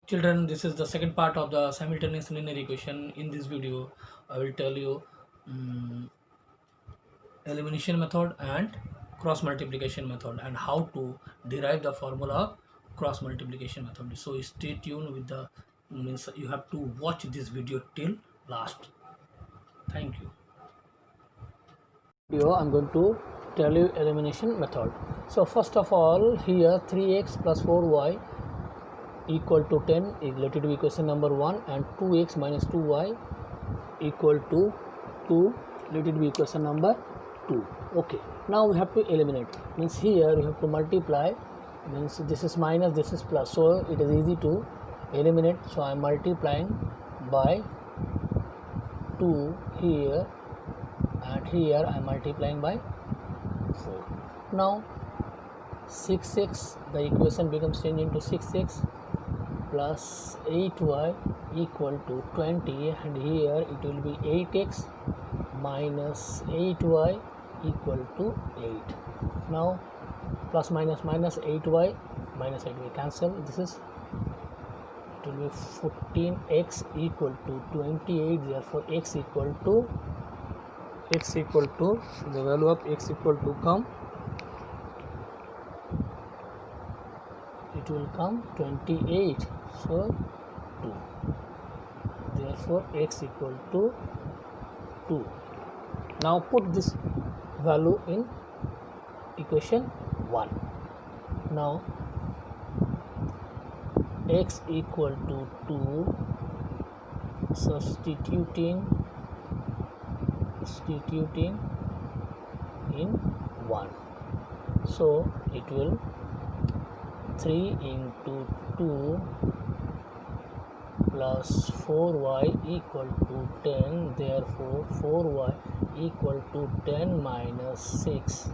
Children, this is the second part of the simultaneous linear equation. In this video, I will tell you um, elimination method and cross multiplication method and how to derive the formula cross multiplication method. So stay tuned with the means you have to watch this video till last. Thank you. Video I'm going to tell you elimination method. So first of all, here 3x plus 4y equal to 10 is related to equation number 1, and 2x minus 2y equal to 2 related to equation number 2. Okay, now we have to eliminate, means here we have to multiply, means this is minus, this is plus, so it is easy to eliminate. So I am multiplying by 2 here, and here I am multiplying by 4. Now 6x, the equation becomes changed into 6x plus 8y equal to 20, and here it will be 8x minus 8y equal to 8. Now plus minus minus 8y minus 8y cancel, this is, it will be 14x equal to 28, therefore x equal to the value of x equal to come, it will come 28, so 2, therefore x equal to 2. Now put this value in equation 1. Now x equal to 2, substituting in 1, so it will 3 into 2 plus 4y equal to 10, therefore 4y equal to 10 minus 6,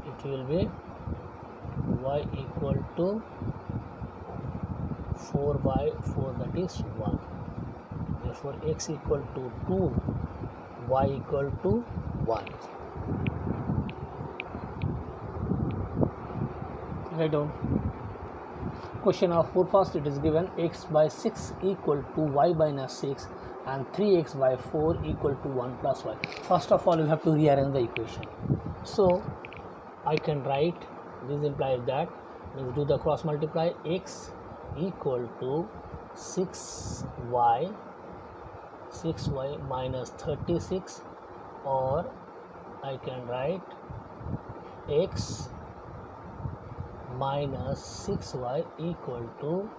it will be y equal to 4 by 4, that is 1, therefore x equal to 2, y equal to 1. Write down. Question of 4, first it is given x by 6 equal to y minus 6 and 3x by 4 equal to 1 plus y. First of all, you have to rearrange the equation. So I can write, this implies that, means do the cross multiply, x equal to 6y minus 36, or I can write x minus 6y equal to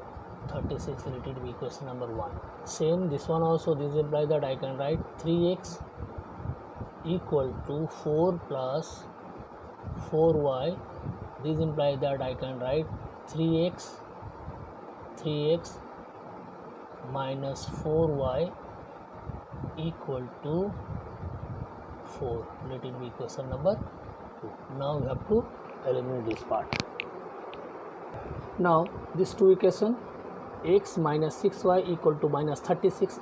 36 related to equation number 1. Same this one also, this implies that I can write 3x equal to 4 plus 4y, this implies that I can write 3x minus 4y equal to 4 related to equation number 2. Now we have to eliminate this part. Now this two equation, x minus 6y equal to minus 36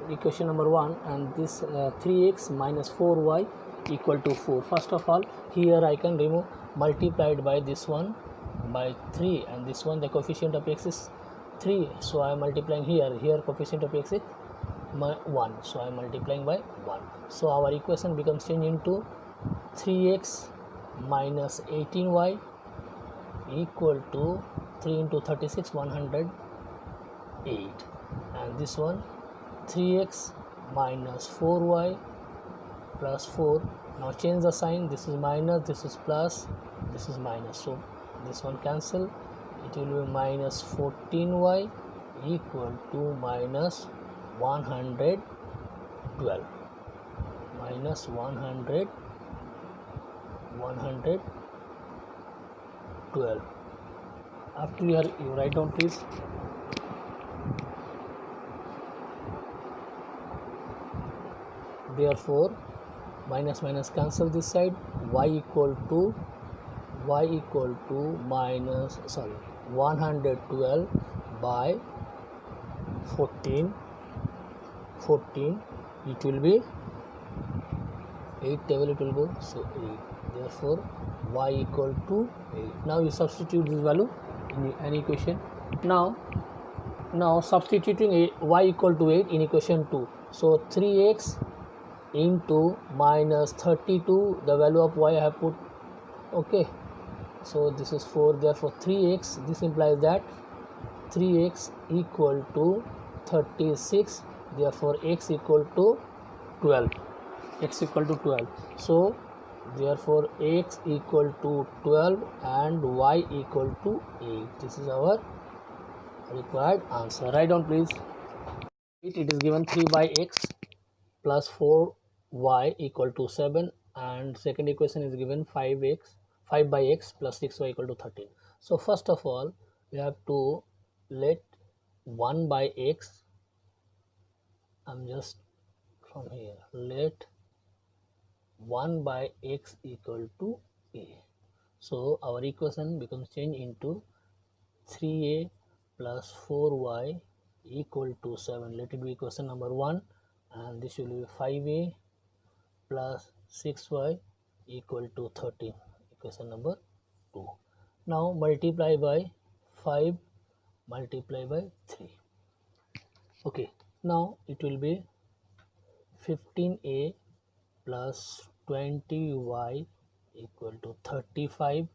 equation number 1, and this 3x minus 4y equal to 4. First of all, here I can remove, multiplied by this one by 3, and this one the coefficient of x is 3, so I am multiplying here coefficient of x is 1, so I am multiplying by 1. So our equation becomes changed into 3x minus 18y equal to 3 into 36, 108, and this one 3x minus 4y plus 4. Now change the sign, this is minus, this is plus, this is minus, so this one cancel, it will be minus 14y equal to minus 112, minus 112. After you write down, please. Therefore minus minus cancel this side, y equal to minus 112 by 14, it will be 8 table, it will go, so 8, therefore y equal to 8. Now you substitute this value in an equation. Now substituting y equal to 8 in equation 2. So 3x into minus 32, the value of y I have put. Okay, so this is 4, therefore 3x, this implies that 3x equal to 36, therefore x equal to 12, x equal to 12. So therefore x equal to 12 and y equal to 8. This is our required answer. Write down please. It is given 3 by x plus 4y equal to 7, and second equation is given 5 by x plus 6y equal to 13. So first of all we have to let 1 by x, I'm just from here, let 1 by x equal to a. So our equation becomes changed into 3a plus 4y equal to 7. Let it be equation number 1, and this will be 5a plus 6y equal to 13, equation number 2. Now multiply by 5, multiply by 3. Okay, now it will be 15a plus 20y equal to 35,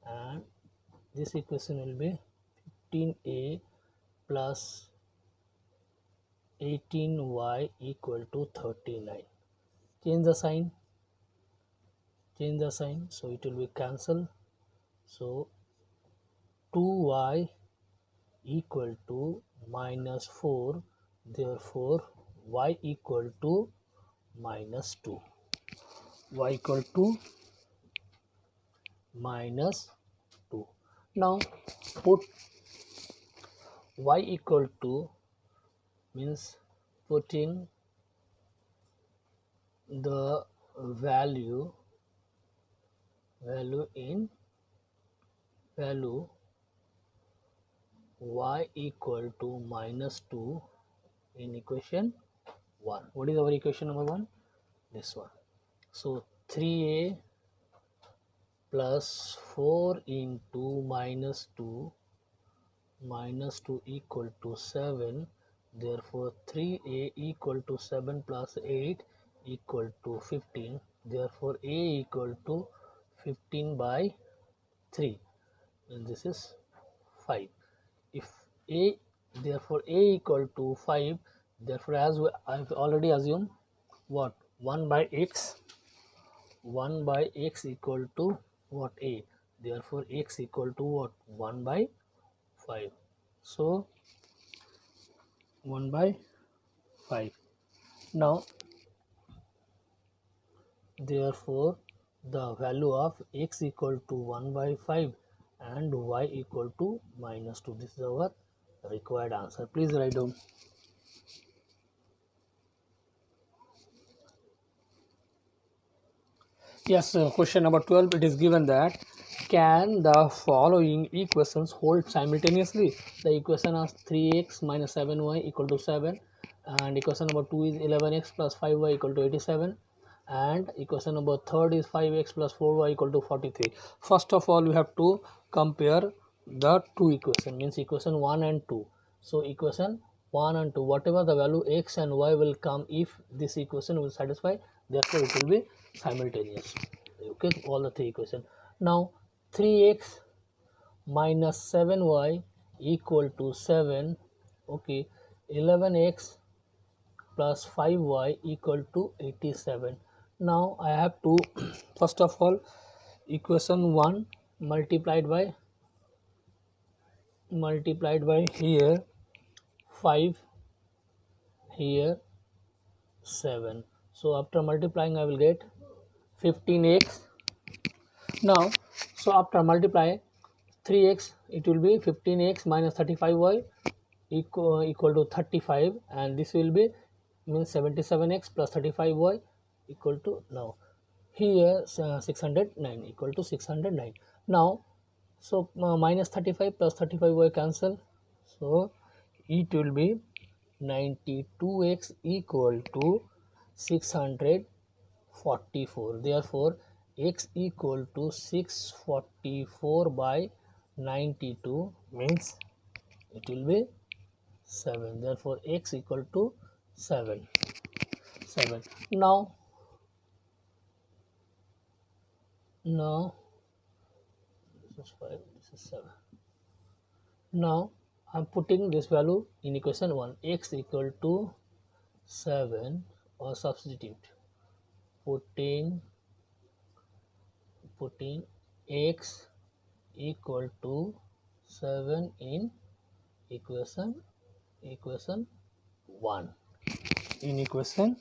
and this equation will be 15a plus 18y equal to 39. Change the sign, so it will be cancel. So 2y equal to minus 4, therefore y equal to minus 2, y equal to minus 2. Now put y equal to means putting the value in value y equal to minus 2 in equation 1. What is our equation number 1? This one. So 3a plus 4 into minus 2 equal to 7, therefore 3a equal to 7 plus 8 equal to 15, therefore a equal to 15 by 3, and this is 5. If a, therefore a equal to 5, therefore as I've already assumed what, 1 by x equal to what, a, therefore x equal to what, 1 by 5. So 1 by 5. Now therefore the value of x equal to 1 by 5 and y equal to minus 2. This is our required answer. Please write down. Yes, question number 12, it is given that can the following equations hold simultaneously? The equation is 3x minus 7y equal to 7, and equation number 2 is 11x plus 5y equal to 87, and equation number 3 is 5x plus 4y equal to 43. First of all we have to compare the two equations, means equation 1 and 2. So equation 1 and 2, whatever the value x and y will come, if this equation will satisfy, therefore it will be simultaneous. Okay, all the three equations. Now 3x minus 7y equal to 7. Okay, 11x plus 5y equal to 87. Now I have to first of all equation 1 multiplied by here 5, here 7. So after multiplying I will get 15x. Now so after multiply 3x, it will be 15x minus 35y equal to 35, and this will be means 77x plus 35y equal to, now here 609 equal to 609. Now so minus 35 plus 35y cancel, so it will be 92x equal to 644. Therefore x equal to 644 by 92 means it will be 7. Therefore x equal to 7. Now this is 5, this is 7. Now I'm putting this value in equation 1, x equal to 7, or substitute, putting x equal to 7 in equation 1, in equation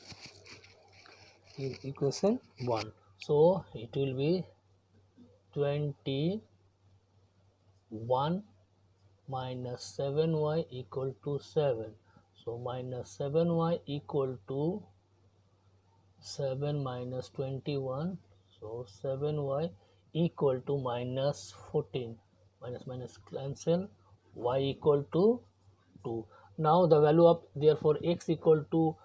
1. So it will be 21 minus 7y equal to 7. So minus 7y equal to 7 minus 21. So 7y equal to minus 14. Minus cancel, y equal to 2. Now the value of, therefore x equal to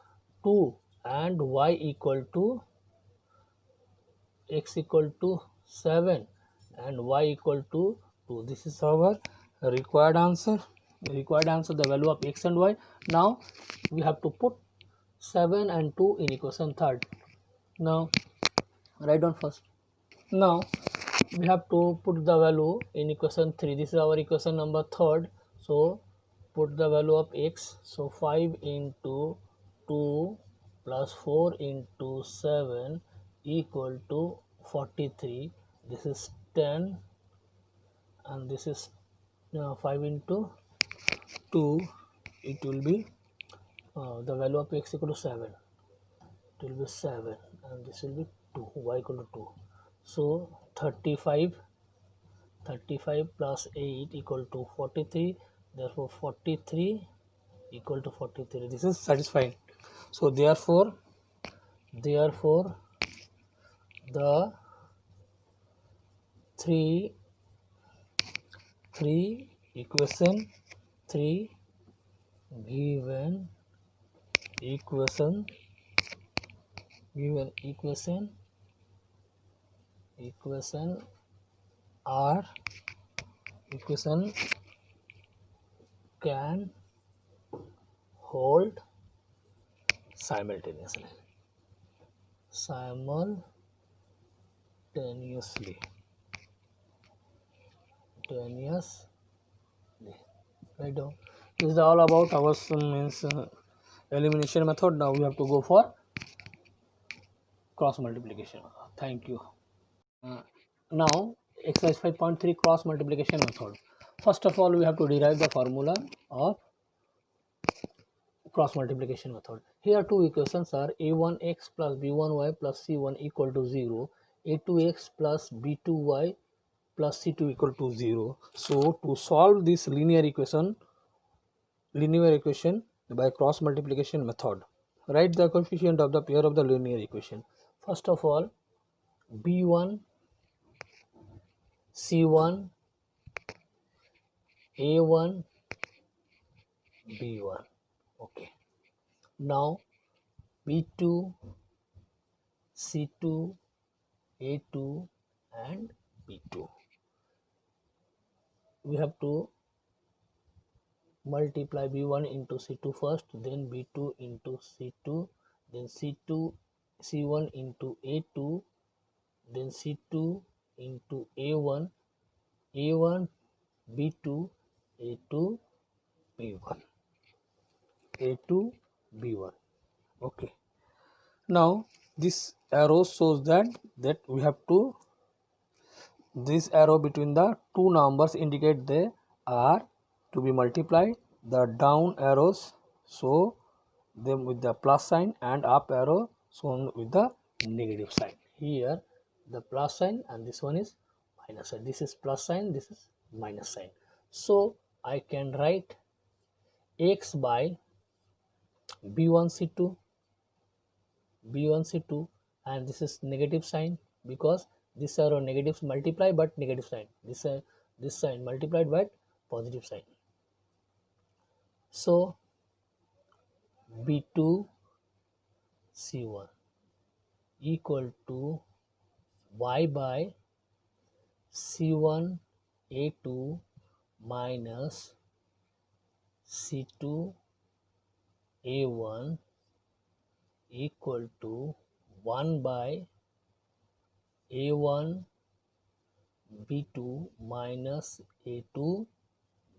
2 and y equal to, x equal to 7 and y equal to 2. This is our required answer. The value of x and y. Now we have to put 7 and 2 in equation 3rd. Now write down first. Now we have to put the value in equation 3. This is our equation number 3rd. So put the value of x. So 5 into 2 plus 4 into 7 equal to 43. This is 10 and this is 5 into 2. It will be the value of x equal to 7. It will be 7 and this will be 2, y equal to 2. So 35 plus 8 equal to 43. Therefore 43 equal to 43. This is satisfying. So therefore the three equation 3 given equation are can hold simultaneously. Right down. This is all about our elimination method. Now we have to go for cross multiplication. Thank you. Now exercise 5.3 cross multiplication method. First of all, we have to derive the formula of cross multiplication method. Here two equations are a1x plus b1y plus c1 equal to 0, a2x plus b2y plus c2 equal to 0. So to solve this linear equation by cross multiplication method, write the coefficient of the pair of the linear equation. First of all, b1 c1 a1 b1. Okay, now b2 c2 a2 and b2. We have to multiply b1 into c2 first, then b2 into c2, then c1 into a2, then c2 into a1 b2 a2 b1. Okay, now this arrow shows that we have to, this arrow between the two numbers indicate they are to be multiplied. The down arrows show them with the plus sign and up arrow shown with the negative sign. Here the plus sign and this one is minus sign. This is plus sign, this is minus sign. So I can write x by b1 c2 and this is negative sign because this arrow negatives multiply but negative sign. This sign multiplied by positive sign. So b2 c1 equal to y by c1 a2 minus c2 a1 equal to 1 by a1 b2 minus a2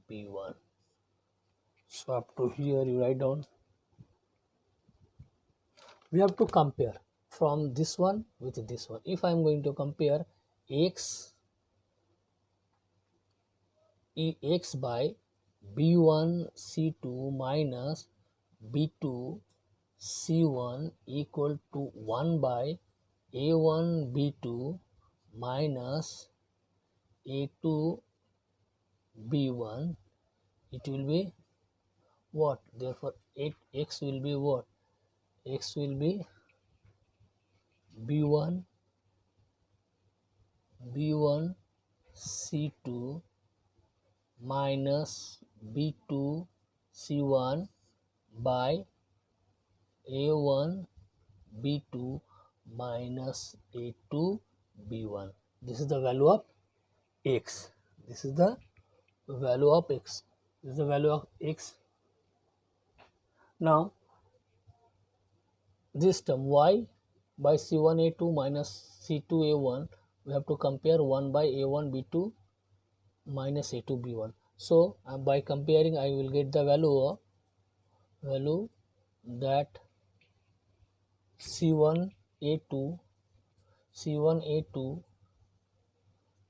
b1. So up to here you write down. We have to compare from this one with this one. If I am going to compare x by b1 c2 minus b2 c1 equal to 1 by a1 b2 minus a2 b1, it will be what? Therefore x will be what? X will be b1 c2 minus b2 c1 by a1 b2 minus a2 b1. This is the value of x. This is the value of x. This is the value of x. Now this term y by c1 a2 minus c2 a1, we have to compare 1 by a1 b2 minus a2 b1. So by comparing I will get the value that c1 a2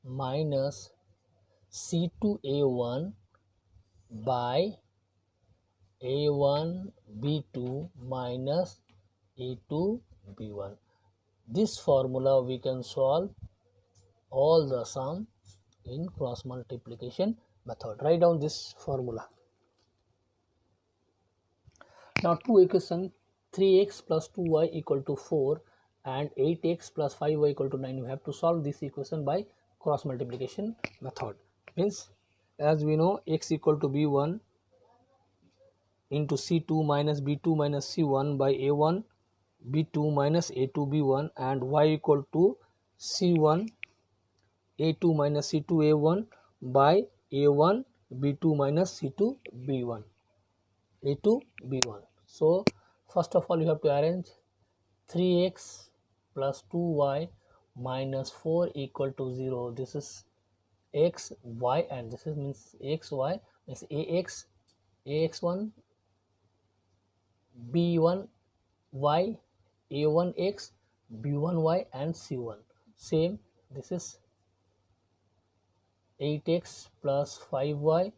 minus c2 a1 by a1 b2 minus a2 b1. This formula we can solve all the sum in cross multiplication method. Write down this formula. Now two equation 3x plus 2y equal to 4 and 8x plus 5y equal to 9. You have to solve this equation by cross multiplication method. Means as we know, x equal to b1 into c2 minus b2 minus c1 by a1 b2 minus a2 b1, and y equal to c1 a2 minus c2 a1 by a1 b2 minus c2 b1 a2 b1. So first of all you have to arrange 3x plus 2y minus 4 equal to 0. This is x, y, and this is means x, y, means ax1 b1 y, a1x b1y, and c1. Same, this is 8x plus 5y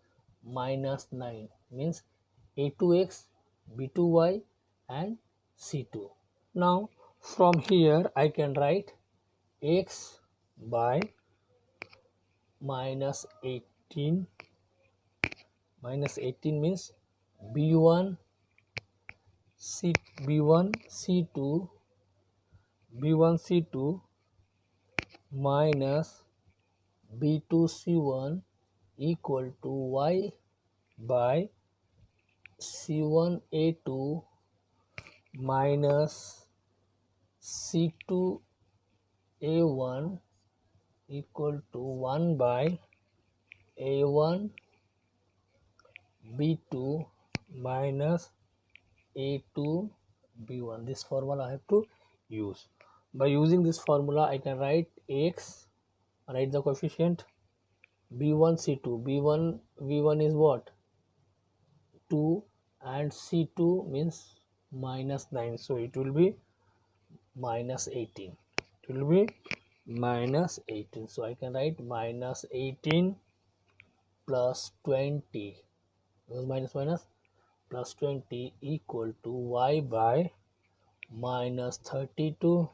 minus 9 means a2x b2y and c2. Now from here I can write x by minus 18 means b1 c2 minus b2 c1 equal to y by c1 a2 minus c2 a1 equal to 1 by a1 b2 minus a2 b1. This formula I have to use. By using this formula I can write x, write the coefficient b1 c2. v1 is what? 2 and c2 means minus 9, so it will be minus 18. It will be minus 18. So I can write minus 18 plus 20, minus plus 20 equal to y by minus 32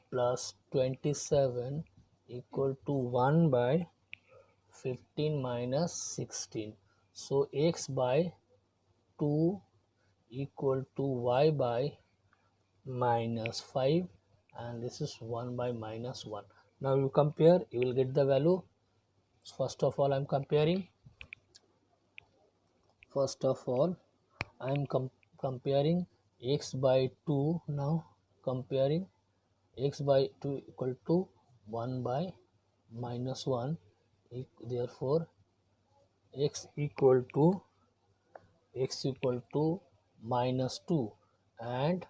plus 27 equal to 1 by 15 minus 16. So x by 2 equal to y by minus 5, and this is 1 by minus 1. Now you compare, you will get the value. First of all I am comparing comparing x by 2. Now comparing x by 2 equal to 1 by minus 1. Therefore x equal to minus 2 and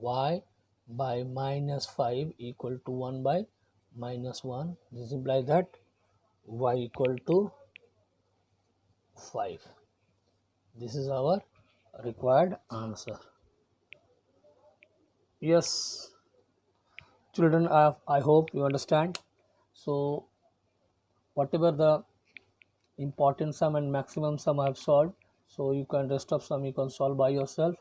y by minus 5 equal to 1 by minus 1. This implies that y equal to 5. This is our required answer. Yes, children, I hope you understand. So whatever the important sum and maximum sum I have solved, so you can rest of sum you can solve by yourself.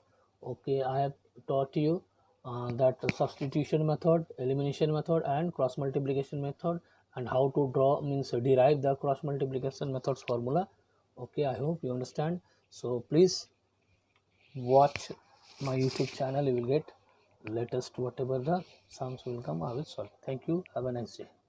Okay, I have taught you that substitution method, elimination method and cross multiplication method, and how to draw means derive the cross multiplication methods formula. Okay, I hope you understand. So please watch my YouTube channel, you will get latest whatever the sums will come I will solve. Thank you, have a nice day.